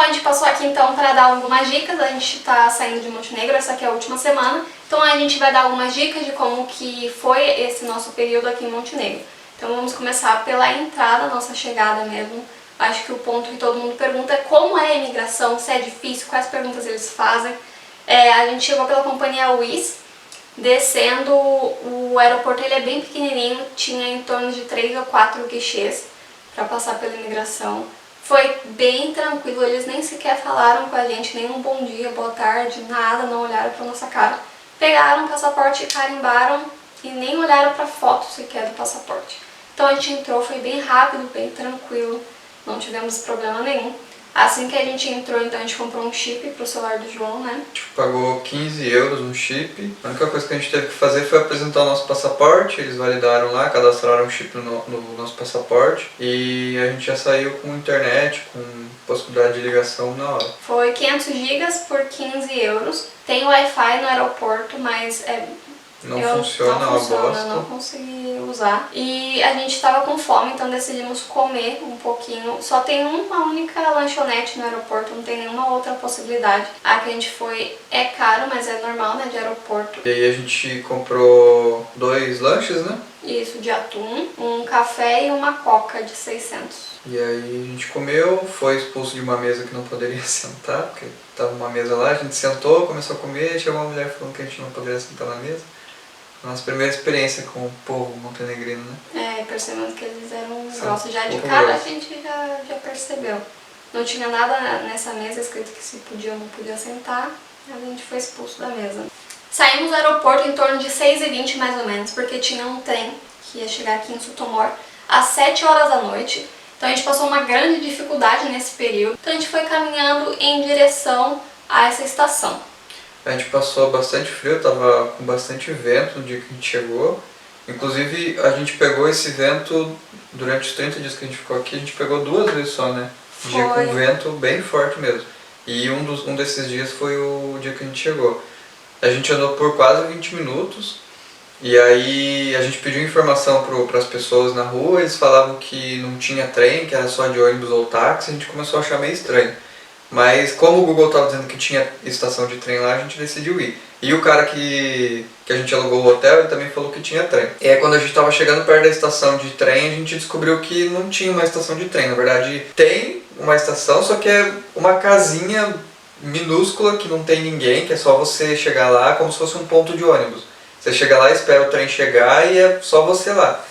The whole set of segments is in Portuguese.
a gente passou aqui então para dar algumas dicas. A gente está saindo de Montenegro, essa aqui é a última semana. Então a gente vai dar algumas dicas de como que foi esse nosso período aqui em Montenegro. Então vamos começar pela entrada, nossa chegada mesmo. Acho que o ponto que todo mundo pergunta é como é a imigração, se é difícil, quais perguntas eles fazem. A gente chegou pela companhia Wizz, descendo, o aeroporto ele é bem pequenininho, tinha em torno de 3 ou 4 guichês para passar pela imigração. Foi bem tranquilo, eles nem sequer falaram com a gente, nem um bom dia, boa tarde, nada, não olharam para nossa cara. Pegaram o passaporte, carimbaram e nem olharam para a foto sequer do passaporte. Então a gente entrou, foi bem rápido, bem tranquilo, não tivemos problema nenhum. Assim que a gente entrou, então a gente comprou um chip pro celular do João, né? A gente pagou 15 euros no chip. A única coisa que a gente teve que fazer foi apresentar o nosso passaporte. Eles validaram lá, cadastraram o chip no nosso passaporte. E a gente já saiu com internet, com possibilidade de ligação na hora. Foi 500 gigas por 15 euros. Tem Wi-Fi no aeroporto, mas não funciona, eu não consegui usar. E a gente estava com fome, então decidimos comer um pouquinho. Só tem uma única lanchonete no aeroporto, não tem nenhuma outra possibilidade. A que a gente foi é caro, mas é normal, né, de aeroporto. E aí a gente comprou 2 lanches, né? Isso, de atum, um café e uma coca de 600. E aí a gente comeu, foi expulso de uma mesa que não poderia sentar, porque estava uma mesa lá, a gente sentou, começou a comer, chegou uma mulher falando que a gente não poderia sentar na mesa. Nossa primeira experiência com o povo montenegrino, né? Percebendo que eles eram grossos. Já de cara a gente já percebeu. Não tinha nada nessa mesa escrito que se podia ou não podia sentar, a gente foi expulso da mesa. Saímos do aeroporto em torno de 6h20 mais ou menos, porque tinha um trem que ia chegar aqui em Sutomor às 7 horas da noite. Então a gente passou uma grande dificuldade nesse período. Então a gente foi caminhando em direção a essa estação. A gente passou bastante frio, tava com bastante vento no dia que a gente chegou. Inclusive a gente pegou esse vento durante os 30 dias que a gente ficou aqui, a gente pegou 2 vezes só, né? Dia com vento bem forte mesmo. E um desses dias foi o dia que a gente chegou. A gente andou por quase 20 minutos e aí a gente pediu informação para as pessoas na rua, eles falavam que não tinha trem, que era só de ônibus ou táxi, a gente começou a achar meio estranho. Mas como o Google estava dizendo que tinha estação de trem lá, a gente decidiu ir. E o cara que a gente alugou o hotel, ele também falou que tinha trem. E aí quando a gente estava chegando perto da estação de trem, a gente descobriu que não tinha uma estação de trem. Na verdade, tem uma estação, só que é uma casinha minúscula que não tem ninguém, que é só você chegar lá como se fosse um ponto de ônibus. Você chega lá, espera o trem chegar e é só você lá.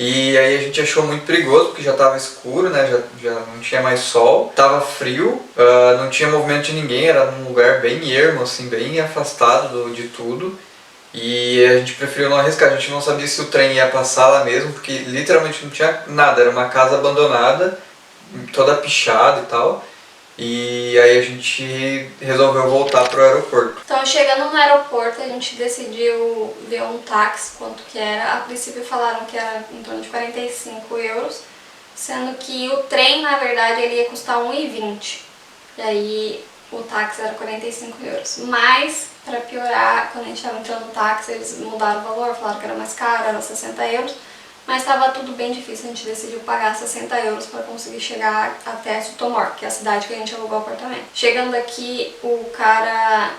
E aí a gente achou muito perigoso, porque já estava escuro, né? Já não tinha mais sol, estava frio, não tinha movimento de ninguém, era num lugar bem ermo, assim, bem afastado de tudo. E a gente preferiu não arriscar, a gente não sabia se o trem ia passar lá mesmo, porque literalmente não tinha nada, era uma casa abandonada, toda pichada e tal. E aí a gente resolveu voltar pro aeroporto. Então chegando no aeroporto a gente decidiu ver um táxi, quanto que era. A princípio falaram que era em torno de 45 euros, sendo que o trem na verdade ele ia custar 1,20. E aí o táxi era 45 euros. Mas para piorar, quando a gente estava entrando no táxi eles mudaram o valor, falaram que era mais caro, era 60 euros. Mas estava tudo bem difícil, a gente decidiu pagar 60 euros para conseguir chegar até Sutomor, que é a cidade que a gente alugou o apartamento. Chegando aqui, o cara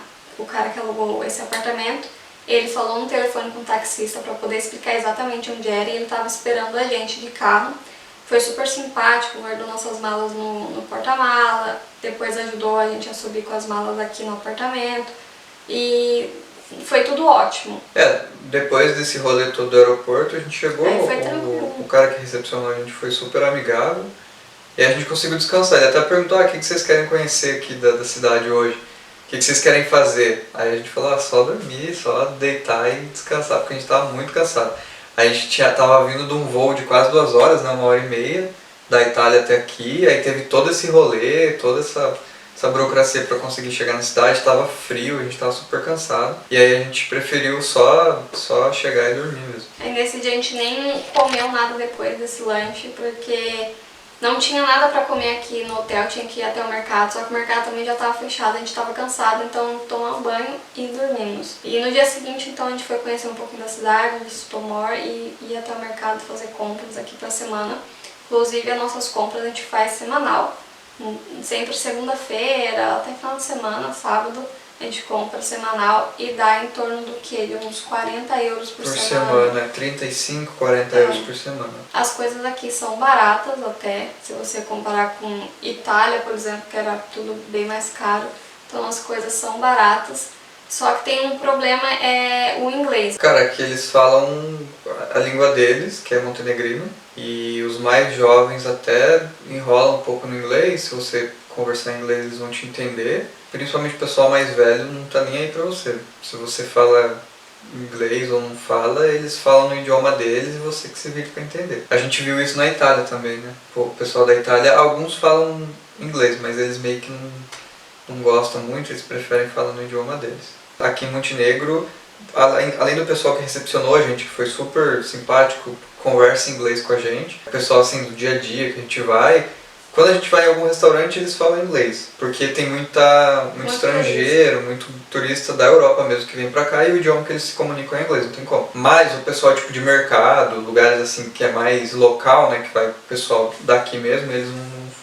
que alugou esse apartamento, ele falou no telefone com o taxista para poder explicar exatamente onde era e ele estava esperando a gente de carro. Foi super simpático, guardou nossas malas no porta-mala, depois ajudou a gente a subir com as malas aqui no apartamento e foi tudo ótimo. Depois desse rolê todo do aeroporto, a gente chegou, o cara que recepcionou a gente foi super amigável e a gente conseguiu descansar. Ele até perguntou, o que vocês querem conhecer aqui da cidade hoje? O que vocês querem fazer? Aí a gente falou, só dormir, só deitar e descansar, porque a gente estava muito cansado. A gente estava vindo de um voo de quase 2 horas, né, 1h30, da Itália até aqui, aí teve todo esse rolê, toda essa burocracia para conseguir chegar na cidade, estava frio, a gente estava super cansado. E aí a gente preferiu só chegar e dormir mesmo. Aí nesse dia a gente nem comeu nada depois desse lanche, porque não tinha nada para comer aqui no hotel, tinha que ir até o mercado, só que o mercado também já estava fechado, a gente estava cansado, então tomamos um banho e dormimos. E no dia seguinte, então, a gente foi conhecer um pouquinho da cidade, de Sutomor, e ir até o mercado fazer compras aqui para a semana. Inclusive, as nossas compras a gente faz semanal. sempre segunda-feira, até final de semana, sábado, a gente compra semanal e dá em torno do que? De uns 40 euros por semana. 35, 40 euros por semana. As coisas aqui são baratas até, se você comparar com Itália, por exemplo, que era tudo bem mais caro. Então as coisas são baratas. Só que tem um problema, é o inglês. Cara, aqui eles falam a língua deles, que é montenegrino, e os mais jovens até enrolam um pouco no inglês. Se você conversar em inglês, eles vão te entender. Principalmente o pessoal mais velho não tá nem aí pra você. Se você fala inglês ou não fala, eles falam no idioma deles e você que se vira pra entender. A gente viu isso na Itália também, né? Pô, o pessoal da Itália, alguns falam inglês, mas eles meio que não gostam muito, eles preferem falar no idioma deles. Aqui em Montenegro, além do pessoal que recepcionou a gente, que foi super simpático, conversa em inglês com a gente, o pessoal assim do dia a dia que a gente vai, quando a gente vai em algum restaurante eles falam inglês, porque tem muito estrangeiro, muito turista da Europa mesmo que vem pra cá e o idioma que eles se comunicam é inglês, não tem como. Mas o pessoal tipo de mercado, lugares assim que é mais local, né, que vai o pessoal daqui mesmo, eles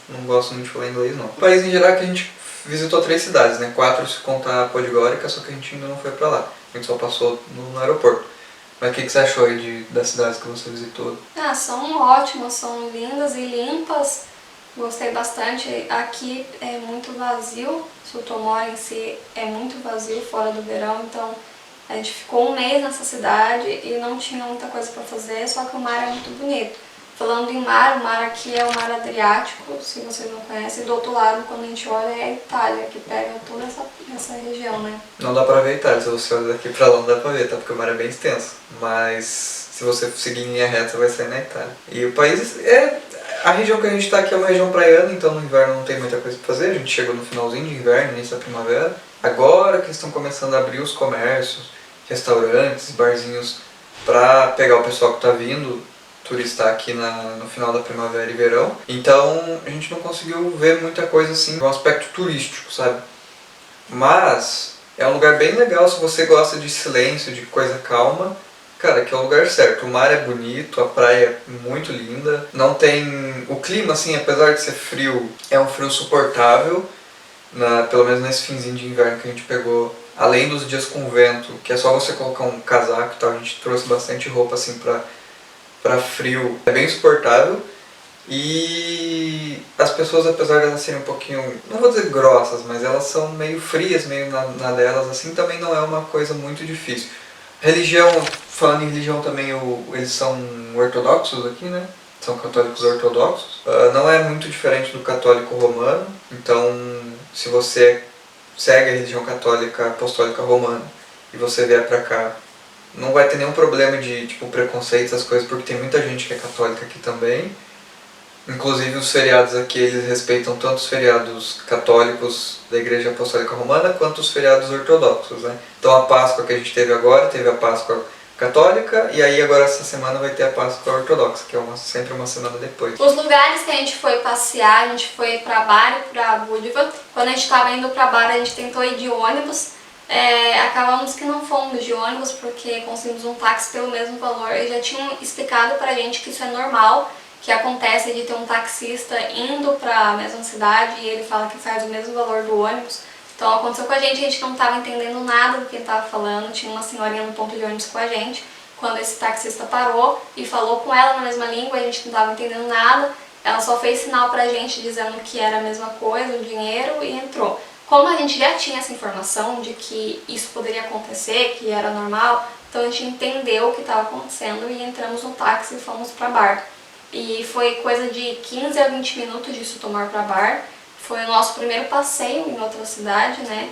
não gostam muito de falar inglês não. O país em geral é que a gente visitou 3 cidades, né? 4 se contar a Podgorica, só que a gente ainda não foi pra lá. A gente só passou no aeroporto. Mas o que você achou aí das cidades que você visitou? São ótimas, são lindas e limpas. Gostei bastante. Aqui é muito vazio. Sotomor em si é muito vazio fora do verão, então a gente ficou um mês nessa cidade e não tinha muita coisa para fazer, só que o mar é muito bonito. Falando em mar, o mar aqui é o mar Adriático, se vocês não conhecem. Do outro lado, quando a gente olha, é a Itália, que pega toda essa região, né? Não dá pra ver a Itália, se você olhar daqui pra lá não dá pra ver, tá? Porque o mar é bem extenso. Mas se você seguir em linha reta, você vai sair na Itália. E o país é... A região que a gente tá aqui é uma região praiana, então no inverno não tem muita coisa pra fazer. A gente chegou no finalzinho de inverno, início da primavera. Agora que eles estão começando a abrir os comércios, restaurantes, barzinhos, pra pegar o pessoal que tá vindo turistar aqui no final da primavera e verão. Então a gente não conseguiu ver muita coisa assim, um aspecto turístico, sabe? Mas é um lugar bem legal se você gosta de silêncio, de coisa calma. Cara, que é o lugar certo. O mar é bonito, a praia é muito linda. Não tem... O clima, assim, apesar de ser frio, é um frio suportável. Pelo menos nesse finzinho de inverno que a gente pegou. Além dos dias com vento, que é só você colocar um casaco e tal, a gente trouxe bastante roupa assim pra frio. É bem suportável. E as pessoas, apesar de elas serem um pouquinho, não vou dizer grossas, mas elas são meio frias, meio na delas, assim, também não é uma coisa muito difícil. Religião, falando em religião também, eles são ortodoxos aqui, né? São católicos ortodoxos. Não é muito diferente do católico romano, então se você segue a religião católica apostólica romana e você vier pra cá, não vai ter nenhum problema de tipo preconceito, essas coisas, porque tem muita gente que é católica aqui também. Inclusive os feriados aqui, eles respeitam tanto os feriados católicos da Igreja Apostólica Romana quanto os feriados ortodoxos, né? Então a Páscoa que a gente teve agora, teve a Páscoa católica e aí agora essa semana vai ter a Páscoa ortodoxa, que é sempre uma semana depois. Os lugares que a gente foi passear, a gente foi pra Bar e pra Budva. Quando a gente estava indo pra Bar, a gente tentou ir de ônibus. Acabamos que não fomos de ônibus porque conseguimos um táxi pelo mesmo valor. Eles já tinham explicado pra gente que isso é normal, que acontece de ter um taxista indo pra mesma cidade e ele fala que faz o mesmo valor do ônibus. Então aconteceu com a gente não estava entendendo nada do que ele estava falando. Tinha uma senhorinha no ponto de ônibus com a gente. Quando esse taxista parou e falou com ela na mesma língua, a gente não estava entendendo nada. Ela só fez sinal pra gente dizendo que era a mesma coisa, o dinheiro, e entrou. Como a gente já tinha essa informação de que isso poderia acontecer, que era normal, então a gente entendeu o que estava acontecendo e entramos no táxi e fomos pra Bar. E foi coisa de 15 a 20 minutos de Sotomor pra Bar. Foi o nosso primeiro passeio em outra cidade, né?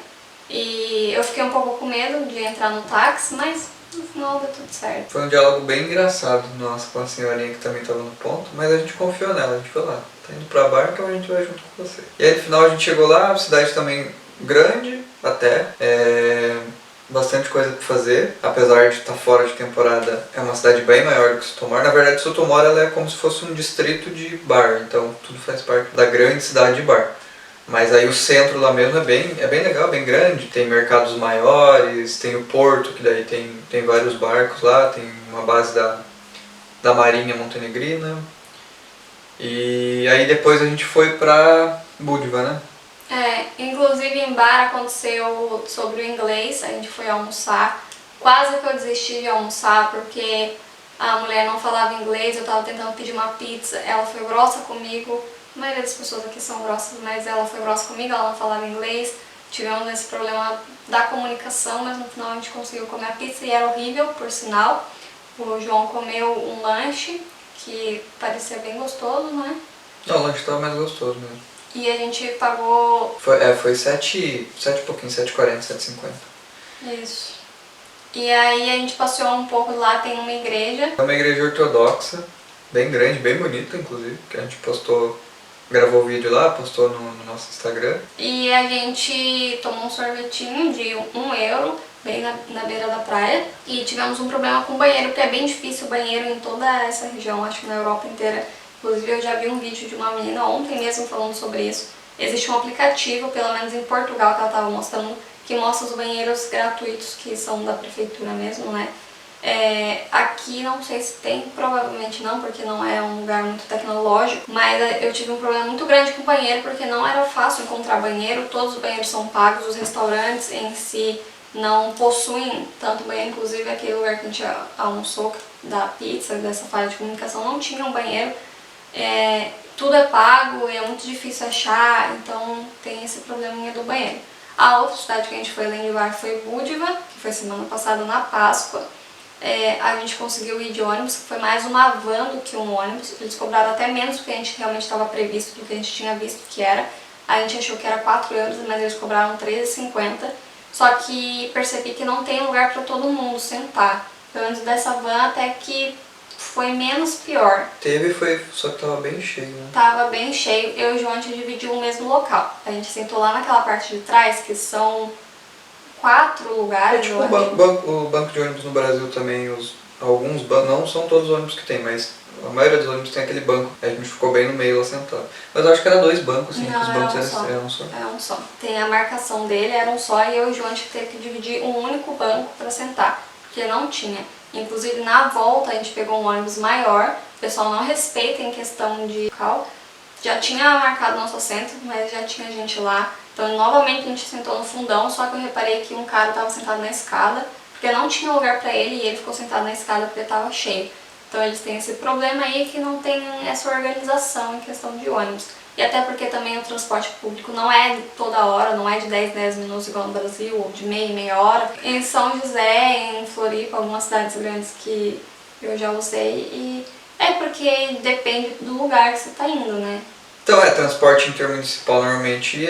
E eu fiquei um pouco com medo de entrar no táxi, mas no final deu tudo certo. Foi um diálogo bem engraçado nosso com a senhorinha que também estava no ponto, mas a gente confiou nela, a gente foi lá. Tá indo pra Bar, então a gente vai junto com você. E aí no final a gente chegou lá, a cidade também grande até, bastante coisa pra fazer, apesar de estar fora de temporada, é uma cidade bem maior do que Sotomor. Na verdade, Sotomor ela é como se fosse um distrito de Bar, então tudo faz parte da grande cidade de Bar. Mas aí o centro lá mesmo é bem legal, bem grande, tem mercados maiores, tem o porto, que daí tem vários barcos lá, tem uma base da Marinha Montenegrina. E aí depois a gente foi pra Budva, né? Inclusive em bar aconteceu sobre o inglês, a gente foi almoçar. Quase que eu desisti de almoçar porque a mulher não falava inglês, eu tava tentando pedir uma pizza, ela foi grossa comigo. A maioria das pessoas aqui são grossas, mas ela foi grossa comigo, ela não falava inglês. Tivemos esse problema da comunicação, mas no final a gente conseguiu comer a pizza e era horrível, por sinal. O João comeu um lanche que parecia bem gostoso, né? Não, o lanche tava mais gostoso mesmo. E a gente pagou... Foi 7 e pouquinho, 7,40, 7,50. Isso. E aí a gente passeou um pouco lá, tem uma igreja. É uma igreja ortodoxa, bem grande, bem bonita inclusive, que a gente gravou o vídeo lá, postou no nosso Instagram. E a gente tomou um sorvetinho de €1, bem na beira da praia. E tivemos um problema com o banheiro, porque é bem difícil o banheiro em toda essa região, acho que na Europa inteira. Inclusive eu já vi um vídeo de uma menina ontem mesmo falando sobre isso. Existe um aplicativo, pelo menos em Portugal, que ela estava mostrando, que mostra os banheiros gratuitos, que são da prefeitura mesmo, né? Aqui não sei se tem, provavelmente não, porque não é um lugar muito tecnológico, mas eu tive um problema muito grande com o banheiro, porque não era fácil encontrar banheiro, todos os banheiros são pagos, os restaurantes em si não possuem tanto banheiro, inclusive aquele lugar que a gente almoçou, da pizza, dessa falha de comunicação, não tinha um banheiro. Tudo é pago e é muito difícil achar, então tem esse probleminha do banheiro. A outra cidade que a gente foi além de Bar foi Budva, que foi semana passada na Páscoa. A gente conseguiu ir de ônibus, que foi mais uma van do que um ônibus. Eles cobraram até menos do que a gente realmente estava previsto, do que a gente tinha visto que era. A gente achou que era €4, mas eles cobraram R$3,50. Só que percebi que não tem lugar para todo mundo sentar. Pelo menos dessa van até que foi menos pior. Só que tava bem cheio, né? Tava bem cheio. Eu e o João, a gente dividiu o mesmo local. A gente sentou lá naquela parte de trás, que são 4 lugares. Tipo o banco de ônibus no Brasil também, alguns bancos, não são todos os ônibus que tem, mas a maioria dos ônibus tem aquele banco. A gente ficou bem no meio lá sentado. Mas eu acho que era 2 bancos, assim, não, que os bancos eram um só. Era um só. Tem a marcação dele, era um só, e eu e o João a gente teve que dividir um único banco para sentar, porque não tinha. Inclusive na volta a gente pegou um ônibus maior, o pessoal não respeita em questão de local. Já tinha marcado nosso assento, mas já tinha gente lá. Então novamente a gente sentou no fundão, só que eu reparei que um cara estava sentado na escada, porque não tinha lugar para ele e ele ficou sentado na escada porque estava cheio. Então eles têm esse problema aí que não tem essa organização em questão de ônibus. E até porque também o transporte público não é toda hora, não é de 10 minutos igual no Brasil, ou de meia hora. Em São José, em Floripa, algumas cidades grandes que eu já usei, e é porque depende do lugar que você está indo, né? Então transporte intermunicipal normalmente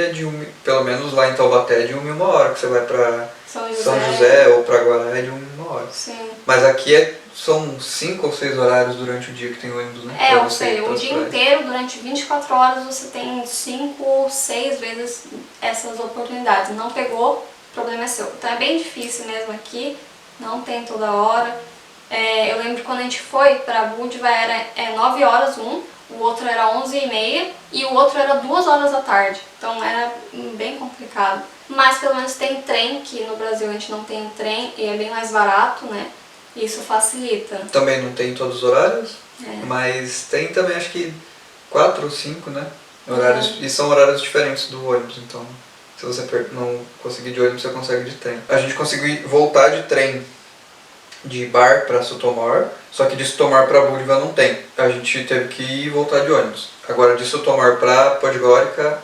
pelo menos lá em Taubaté é de 1 em 1 hora, que você vai pra São José ou pra Guará é de 1 em 1 hora. Sim. Mas aqui são 5 ou 6 horários durante o dia que tem ônibus, né? Ou seja, o dia inteiro, durante 24 horas, você tem 5, 6 vezes essas oportunidades. Não pegou, o problema é seu. Então é bem difícil mesmo aqui, não tem toda hora. Eu lembro que quando a gente foi pra Budva era 9 horas o outro era 11h30 e o outro era 2 horas da tarde. Então era bem complicado. Mas pelo menos tem trem, que no Brasil a gente não tem trem e é bem mais barato, né? Isso facilita. Também não tem todos os horários, mas tem também acho que 4 ou 5, né? Horários, e são horários diferentes do ônibus, então se você não conseguir de ônibus, você consegue de trem. A gente conseguiu voltar de trem de Bar para Sutomor, só que de Sutomor para Budva não tem. A gente teve que ir e voltar de ônibus. Agora de Sutomor para Podgorica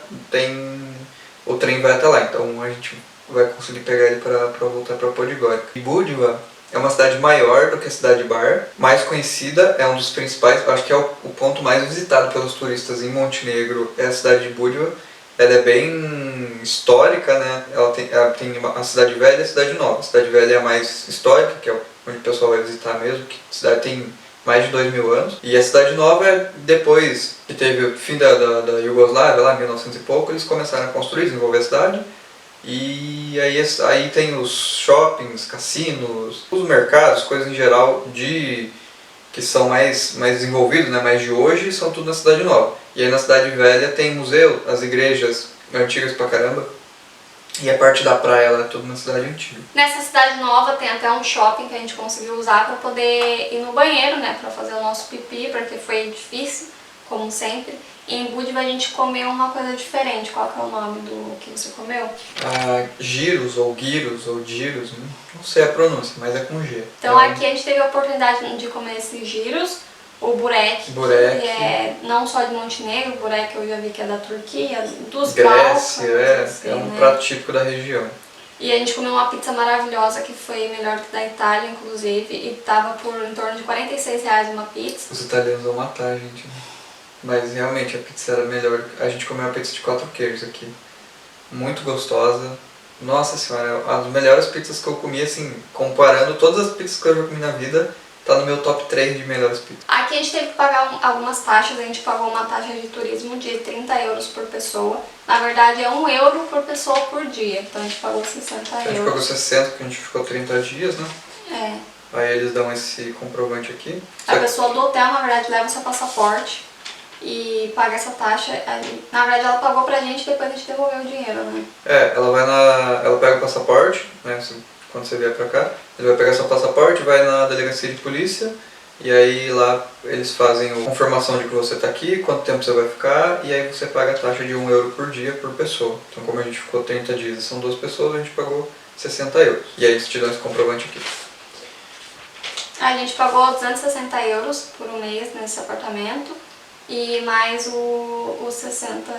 o trem vai até lá, então a gente vai conseguir pegar ele para voltar para Podgorica. E Budva é uma cidade maior do que a cidade de Bar, mais conhecida, é um dos principais, acho que é o ponto mais visitado pelos turistas em Montenegro, é a cidade de Budva. Ela é bem histórica, né? Ela tem a cidade velha e a cidade nova. A cidade velha é a mais histórica, que é onde o pessoal vai visitar mesmo, que a cidade tem mais de 2000 anos. E a cidade nova é depois que teve o fim da Iugoslávia, lá em 1900 e pouco, eles começaram a construir, desenvolver a cidade. E aí tem os shoppings, cassinos, os mercados, coisas em geral que são mais desenvolvidos, né, mais de hoje, são tudo na cidade nova. E aí na cidade velha tem museu, as igrejas antigas pra caramba. E a parte da praia ela é tudo na cidade antiga. Nessa cidade nova tem até um shopping que a gente conseguiu usar para poder ir no banheiro, né, para fazer o nosso pipi, porque foi difícil, como sempre. Em Budva a gente comeu uma coisa diferente. Qual que é o nome do que você comeu? Gyros, ou gyros, ou gyros, não sei a pronúncia, mas é com G. Então aqui a gente teve a oportunidade de comer esses gyros, o burek, que é não só de Montenegro, o burek eu já vi que é da Turquia, dos Grécia, Balcãs, assim, é um né? prato típico da região. E a gente comeu uma pizza maravilhosa, que foi melhor que da Itália, inclusive, e tava por em torno de R$ 46 uma pizza. Os italianos vão matar a gente, né? Mas realmente a pizza era melhor. A gente comeu uma pizza de 4 queijos aqui. Muito gostosa. Nossa senhora, é uma das melhores pizzas que eu comi, assim, comparando todas as pizzas que eu já comi na vida, tá no meu top 3 de melhores pizzas. Aqui a gente teve que pagar algumas taxas, a gente pagou uma taxa de turismo de 30 euros por pessoa. Na verdade é 1 euro por pessoa por dia, então a gente pagou 60 euros. A gente pagou 60 porque a gente ficou 30 dias, né? É. Aí eles dão esse comprovante aqui. A pessoa do hotel, na verdade, leva o seu passaporte e paga essa taxa. Na verdade ela pagou pra gente e depois a gente devolveu o dinheiro, né? Ela pega o passaporte, né? Quando você vier pra cá, ele vai pegar seu passaporte, vai na delegacia de polícia e aí lá eles fazem a confirmação de que você tá aqui, quanto tempo você vai ficar e aí você paga a taxa de 1 euro por dia por pessoa. Então como a gente ficou 30 dias e são 2 pessoas, a gente pagou 60 euros. E aí eles te dão esse comprovante aqui. A gente pagou 260 euros por um mês nesse apartamento e mais os 60...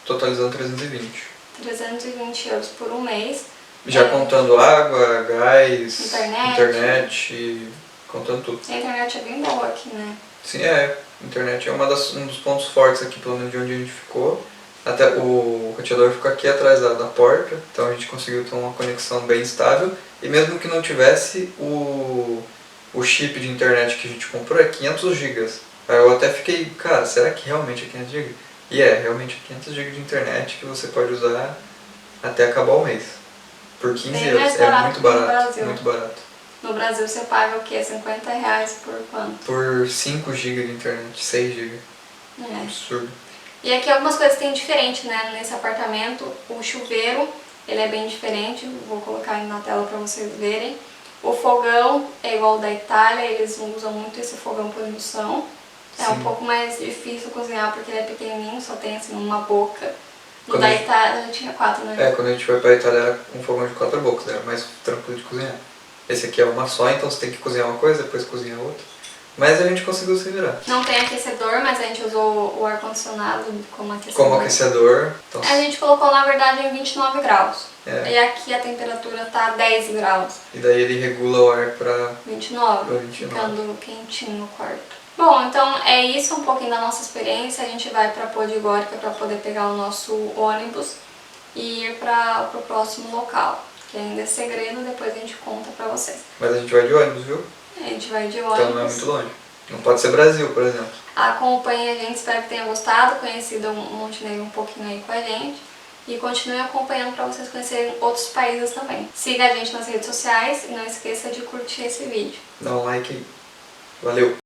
Totalizando 320. 320 euros por um mês. Já contando água, gás, internet, contando tudo. A internet é bem boa aqui, né? Sim, a internet é um dos pontos fortes aqui, pelo menos de onde a gente ficou. Até o roteador fica aqui atrás da porta, então a gente conseguiu ter uma conexão bem estável. E mesmo que não tivesse, o chip de internet que a gente comprou é 500 GB. Aí eu até fiquei, cara, será que realmente é 500 GB? E realmente é 500 GB de internet que você pode usar até acabar o mês. Por 15 euros, é muito barato, muito barato. No Brasil você paga o quê? 50 reais por quanto? Por 5 GB de internet, 6 GB. É. Absurdo. E aqui algumas coisas tem diferente, né? Nesse apartamento, o chuveiro, ele é bem diferente, vou colocar aí na tela para vocês verem. O fogão é igual ao da Itália, eles usam muito esse fogão por indução. É um pouco mais difícil cozinhar porque ele é pequenininho, só tem assim uma boca. No da Itália tinha 4, né? Quando a gente foi pra Itália era um fogão de 4 bocas, era mais tranquilo de cozinhar. Esse aqui é uma só, então você tem que cozinhar uma coisa, depois cozinhar outra. Mas a gente conseguiu se virar. Não tem aquecedor, mas a gente usou o ar-condicionado como aquecedor. Como aquecedor. Então... A gente colocou, na verdade, em 29 graus. É. E aqui a temperatura tá 10 graus. E daí ele regula o ar pra 29, ficando quentinho no quarto. Bom, então é isso, um pouquinho da nossa experiência. A gente vai pra Podgorica para poder pegar o nosso ônibus e ir para o próximo local, que ainda é segredo, depois a gente conta pra vocês. Mas a gente vai de ônibus, viu? A gente vai de ônibus. Então não é muito longe. Não pode ser Brasil, por exemplo. Acompanhe a gente, espero que tenha gostado, conhecido Montenegro um pouquinho aí com a gente. E continue acompanhando para vocês conhecerem outros países também. Siga a gente nas redes sociais e não esqueça de curtir esse vídeo. Dá um like aí. Valeu!